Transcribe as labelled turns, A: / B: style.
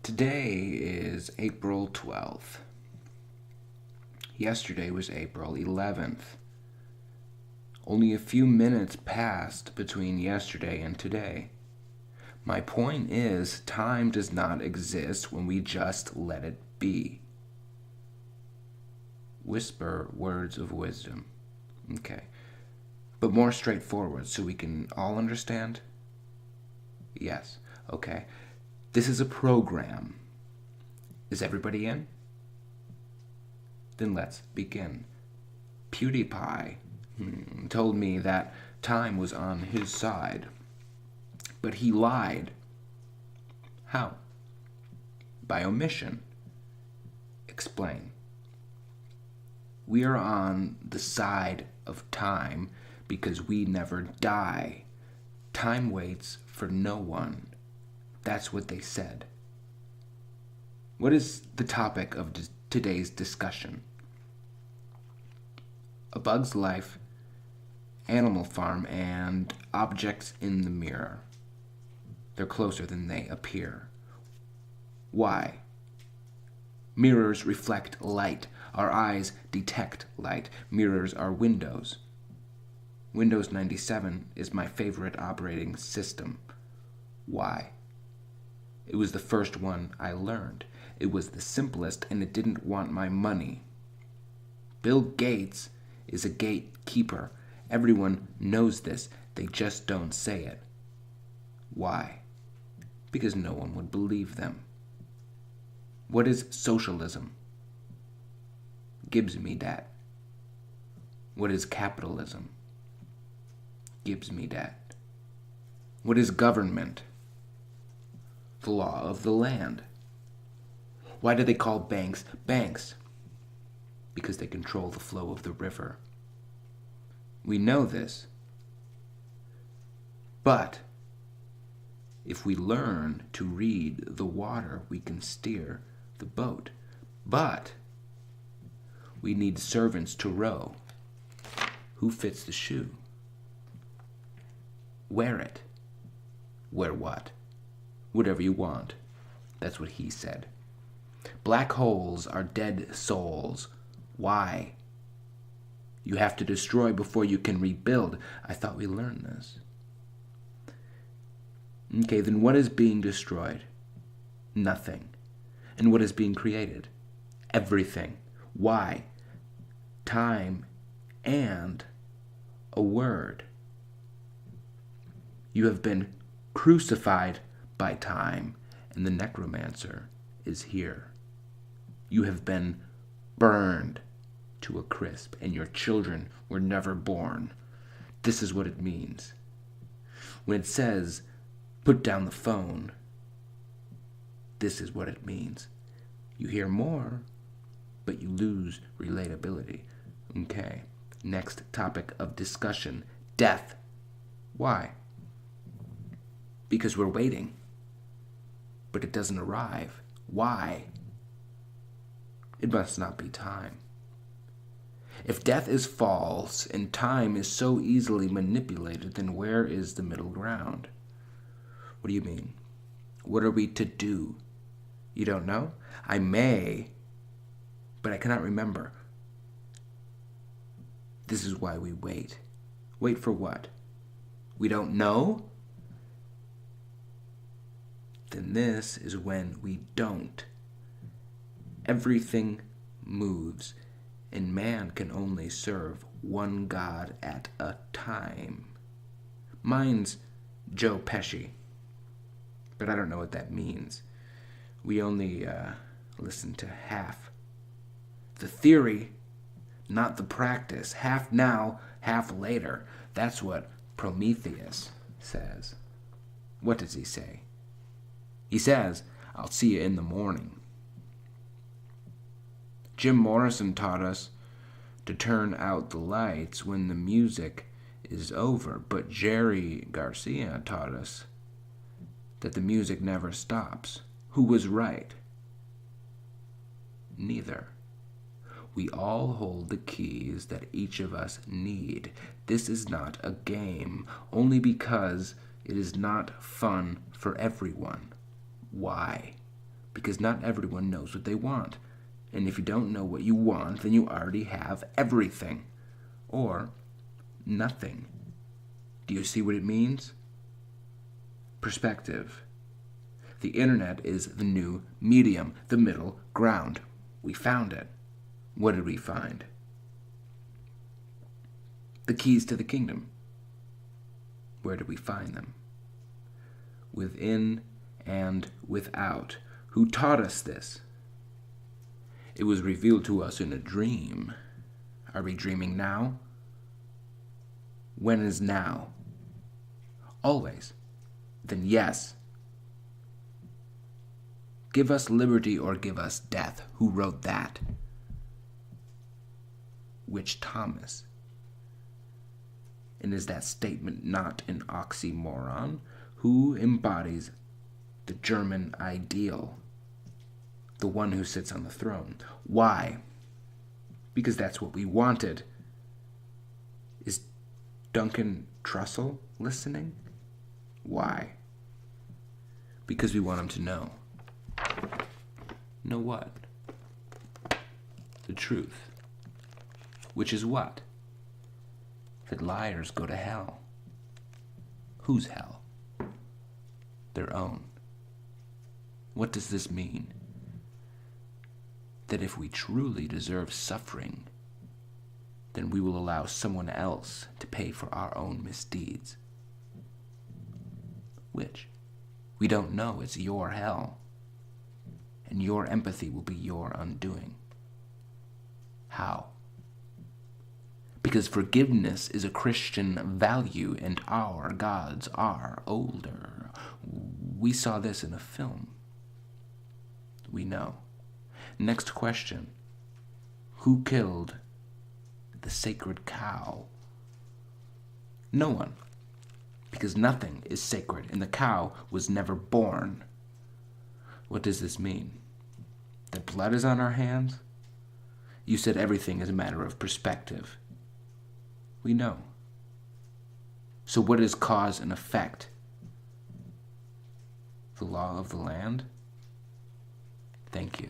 A: Today is April 12th. Yesterday was April 11th. Only a few minutes passed between yesterday and today. My point is, time does not exist when we just let it be. Whisper words of wisdom. Okay. But more straightforward so we can all understand? Yes. Okay. This is a program. Is everybody in? Then let's begin. PewDiePie told me that time was on his side. But he lied. How? By omission. Explain. We are on the side of time because we never die. Time waits for no one. That's what they said. What is the topic of today's discussion? A Bug's Life, Animal Farm, and objects in the mirror. They're closer than they appear. Why? Mirrors reflect light. Our eyes detect light. Mirrors are windows. Windows 97 is my favorite operating system. Why? It was the first one I learned. It was the simplest, and it didn't want my money. Bill Gates is a gatekeeper. Everyone knows this. They just don't say it. Why? Because no one would believe them. What is socialism? Gives me that. What is capitalism? Gives me that. What is government? The law of the land. Why do they call banks banks? Because they control the flow of the river. We know this. But if we learn to read the water, we can steer the boat. But we need servants to row. Who fits the shoe? Wear it. Wear what? Whatever you want. That's what he said. Black holes are dead souls. Why? You have to destroy before you can rebuild. I thought we learned this. Okay, then what is being destroyed? Nothing. And what is being created? Everything. Why? Time and a word. You have been crucified by time, and the necromancer is here. You have been burned to a crisp, and your children were never born. This is what it means. When it says, put down the phone, this is what it means. You hear more, but you lose relatability. Okay, next topic of discussion, death. Why? Because we're waiting, but it doesn't arrive. Why? It must not be time. If death is false and time is so easily manipulated, then where is the middle ground? What do you mean? What are we to do? You don't know? I may, but I cannot remember. This is why we wait. Wait for what? We don't know? Then this is when we don't. Everything moves, and man can only serve one God at a time. Mine's Joe Pesci, but I don't know what that means. We only listen to half the theory, not the practice. Half now, half later. That's what Prometheus says. What does he say? He says, I'll see you in the morning. Jim Morrison taught us to turn out the lights when the music is over, but Jerry Garcia taught us that the music never stops. Who was right? Neither. We all hold the keys that each of us need. This is not a game, only because it is not fun for everyone. Why? Because not everyone knows what they want. And if you don't know what you want, then you already have everything. Or nothing. Do you see what it means? Perspective. The internet is the new medium, the middle ground. We found it. What did we find? The keys to the kingdom. Where did we find them? Within and without. Who taught us this? It was revealed to us in a dream. Are we dreaming now? When is now? Always. Then yes. Give us liberty or give us death. Who wrote that? Which Thomas? And is that statement not an oxymoron? Who embodies the German ideal? The one who sits on the throne. Why? Because that's what we wanted. Is Duncan Trussell listening? Why? Because we want him to know. Know what? The truth. Which is what? That liars go to hell. Whose hell? Their own. What does this mean? That if we truly deserve suffering, then we will allow someone else to pay for our own misdeeds. Which? We don't know. It's your hell. And your empathy will be your undoing. How? Because forgiveness is a Christian value and our gods are older. We saw this in a film. We know. Next question. Who killed the sacred cow? No one. Because nothing is sacred and the cow was never born. What does this mean? That blood is on our hands? You said everything is a matter of perspective. We know. So what is cause and effect? The law of the land? Thank you.